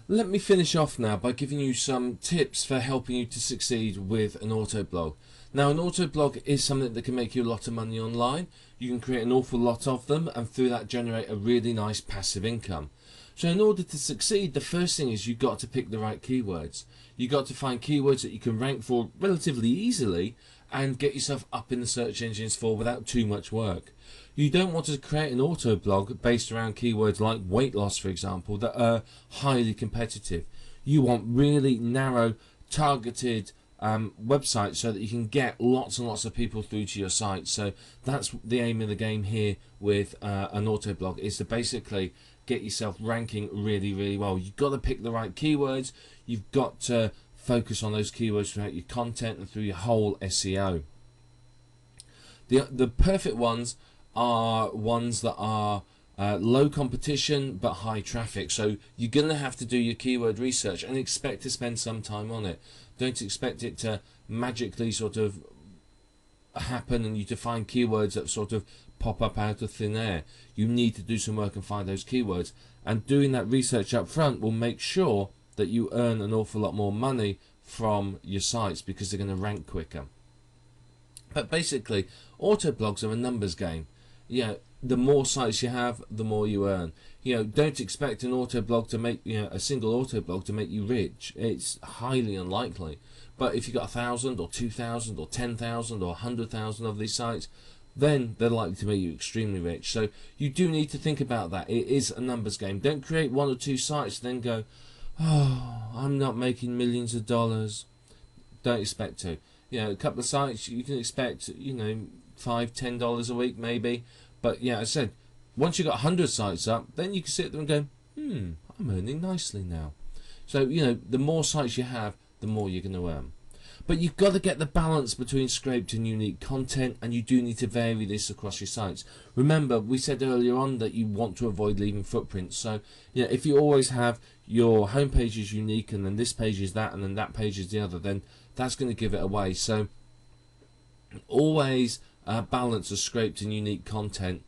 Let me finish off now by giving you some tips for helping you to succeed with an auto blog. Now, an auto blog is something that can make you a lot of money online. You can create an awful lot of them and through that generate a really nice passive income. So in order to succeed, the first thing is you've got to pick the right keywords. You've got to find keywords that you can rank for relatively easily and get yourself up in the search engines for without too much work. You don't want to create an auto blog based around keywords like weight loss, for example, that are highly competitive. You want really narrow, targeted websites so that you can get lots and lots of people through to your site. So that's the aim of the game here with an auto blog, is to basically get yourself ranking really, really well. You've got to pick the right keywords. You've got to focus on those keywords throughout your content and through your whole SEO. The perfect ones are ones that are low competition but high traffic. So you're going to have to do your keyword research and expect to spend some time on it. Don't expect it to magically sort of happen and you to find keywords that sort of pop up out of thin air. You need to do some work and find those keywords, and doing that research up front will make sure that you earn an awful lot more money from your sites because they're going to rank quicker. But basically, auto blogs are a numbers game. The more sites you have, the more you earn. Don't expect an auto blog to make a single auto blog to make you rich. It's highly unlikely. But if you've got 1,000 or 2,000 or 10,000 or 100,000 of these sites, then they're likely to make you extremely rich. So you do need to think about that. It is a numbers game. Don't create one or two sites and then go, oh, I'm not making millions of dollars. Don't expect to. A couple of sites you can expect, $5, $10 a week maybe. But yeah, as I said, once you've got 100 sites up, then you can sit there and go, I'm earning nicely now. So, the more sites you have, the more you're going to earn. But you've got to get the balance between scraped and unique content, and you do need to vary this across your sites. Remember, we said earlier on that you want to avoid leaving footprints. So, if you always have your home page is unique, and then this page is that, and then that page is the other, then that's going to give it away. So, always balance of scraped and unique content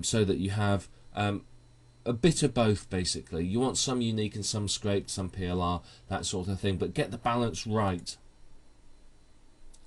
so that you have a bit of both. Basically, you want some unique and some scraped, some PLR, that sort of thing, but get the balance right.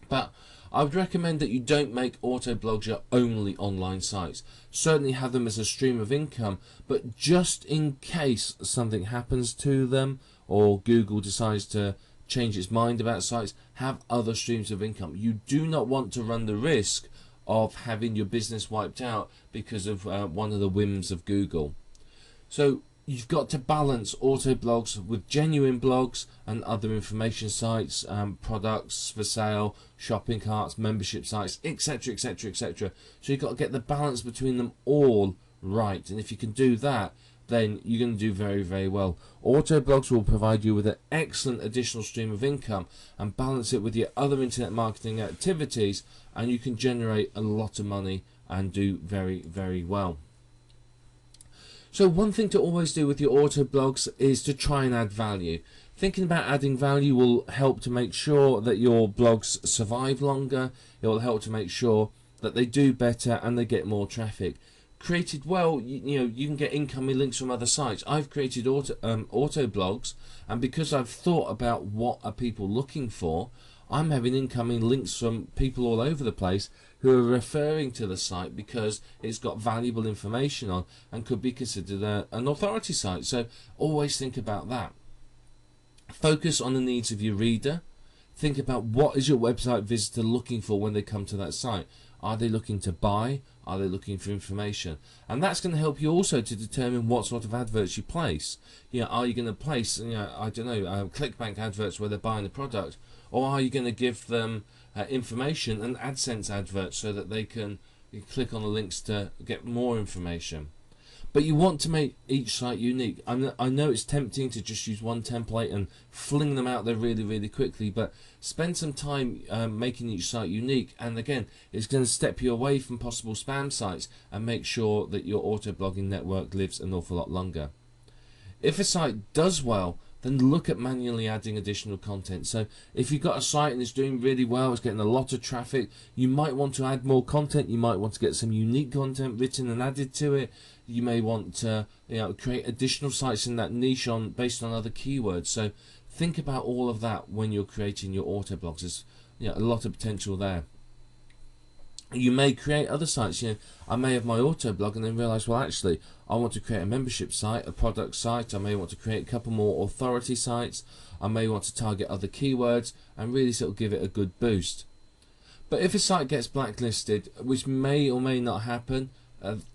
But I would recommend that you don't make auto blogs your only online sites. Certainly have them as a stream of income, but just in case something happens to them or Google decides to change its mind about sites, have other streams of income. You do not want to run the risk of having your business wiped out because of one of the whims of Google. So you've got to balance auto blogs with genuine blogs and other information sites, products for sale, shopping carts, membership sites, etc, etc, etc. So you've got to get the balance between them all right, and if you can do that, then you're going to do very, very well. Auto blogs will provide you with an excellent additional stream of income and balance it with your other internet marketing activities, and you can generate a lot of money and do very, very well. So one thing to always do with your auto blogs is to try and add value. Thinking about adding value will help to make sure that your blogs survive longer. It will help to make sure that they do better and they get more traffic. Created well, you can get incoming links from other sites. I've created auto blogs, and because I've thought about what are people looking for, I'm having incoming links from people all over the place who are referring to the site because it's got valuable information on and could be considered an authority site. So always think about that. Focus on the needs of your reader. Think about what is your website visitor looking for when they come to that site. Are they looking to buy? Are they looking for information? And that's going to help you also to determine what sort of adverts you place. Are you going to place, I don't know, ClickBank adverts where they're buying a product, or are you going to give them information and AdSense adverts so that they can click on the links to get more information? But you want to make each site unique. I know it's tempting to just use one template and fling them out there really, really quickly, but spend some time making each site unique, and again, it's going to step you away from possible spam sites and make sure that your auto blogging network lives an awful lot longer. If a site does well, then look at manually adding additional content. So if you've got a site and it's doing really well, it's getting a lot of traffic, you might want to add more content. You might want to get some unique content written and added to it. You may want to, you know, create additional sites in that niche based on other keywords. So think about all of that when you're creating your auto blogs. There's, you know, a lot of potential there. You may create other sites. You know, I may have my auto blog and then realize, well, actually I want to create a membership site, a product site. I may want to create a couple more authority sites. I may want to target other keywords and really sort of give it a good boost. But if a site gets blacklisted, which may or may not happen,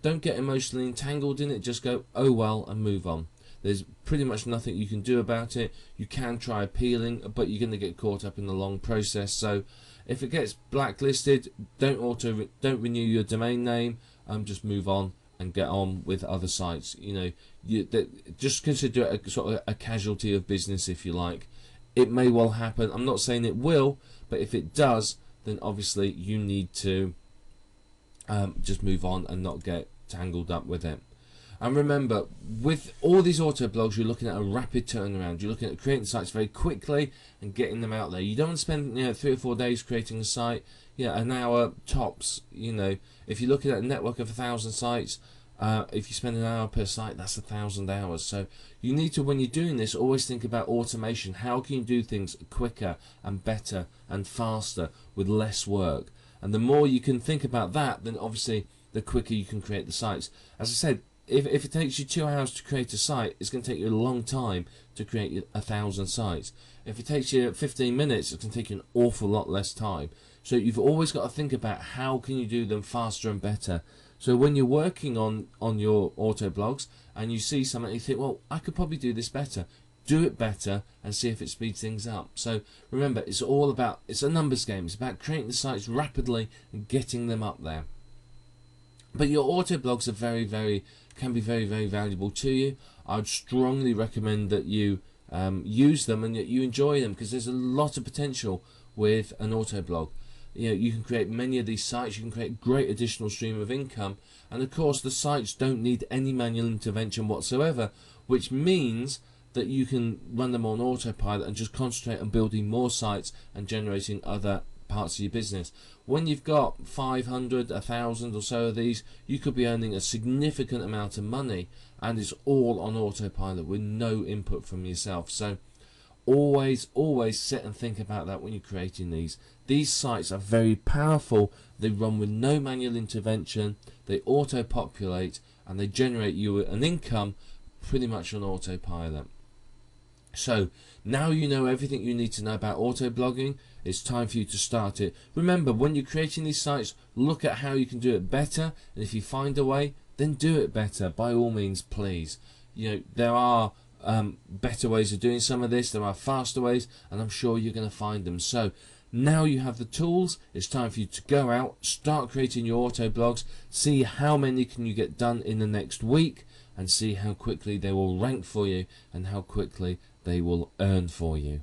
don't get emotionally entangled in it. Just go, oh well, and move on. There's pretty much nothing you can do about it. You can try appealing, but you're going to get caught up in the long process. So if it gets blacklisted, don't renew your domain name. Just move on and get on with other sites. You know, just consider it a sort of a casualty of business, if you like. It may well happen. I'm not saying it will, but if it does, then obviously you need to just move on and not get tangled up with it. And remember, with all these auto blogs, you're looking at a rapid turnaround. You're looking at creating sites very quickly and getting them out there. You don't want to spend, you know, 3 or 4 days creating a site. Yeah, an hour tops. You know, if you're looking at a network of 1,000 sites, if you spend an hour per site, that's 1,000 hours. So you need to, when you're doing this, always think about automation. How can you do things quicker and better and faster with less work? And the more you can think about that, then obviously the quicker you can create the sites. As I said, if it takes you 2 hours to create a site, it's going to take you a long time to create 1,000 sites. If it takes you 15 minutes, it's going to take you an awful lot less time. So you've always got to think about how can you do them faster and better. So when you're working on your auto blogs and you see something, you think, well, I could probably do this better. Do it better and see if it speeds things up. So remember, it's all about, it's a numbers game. It's about creating the sites rapidly and getting them up there. But your auto blogs are can be very, very valuable to you. I would strongly recommend that you use them and that you enjoy them, because there's a lot of potential with an auto blog. You know, you can create many of these sites. You can create great additional stream of income, and of course the sites don't need any manual intervention whatsoever, which means that you can run them on autopilot and just concentrate on building more sites and generating other parts of your business. When you've got 500, 1,000 or so of these, you could be earning a significant amount of money, and it's all on autopilot with no input from yourself. So always sit and think about that when you're creating these. These sites are very powerful. They run with no manual intervention, they auto-populate, and they generate you an income pretty much on autopilot. So now you know everything you need to know about auto blogging. It's time for you to start it. Remember, when you're creating these sites, look at how you can do it better, and if you find a way, then do it better. By all means, please. You know, there are better ways of doing some of this. There are faster ways, and I'm sure you're going to find them. So now you have the tools. It's time for you to go out, start creating your auto blogs, see how many can you get done in the next week, and see how quickly they will rank for you and how quickly they will earn for you.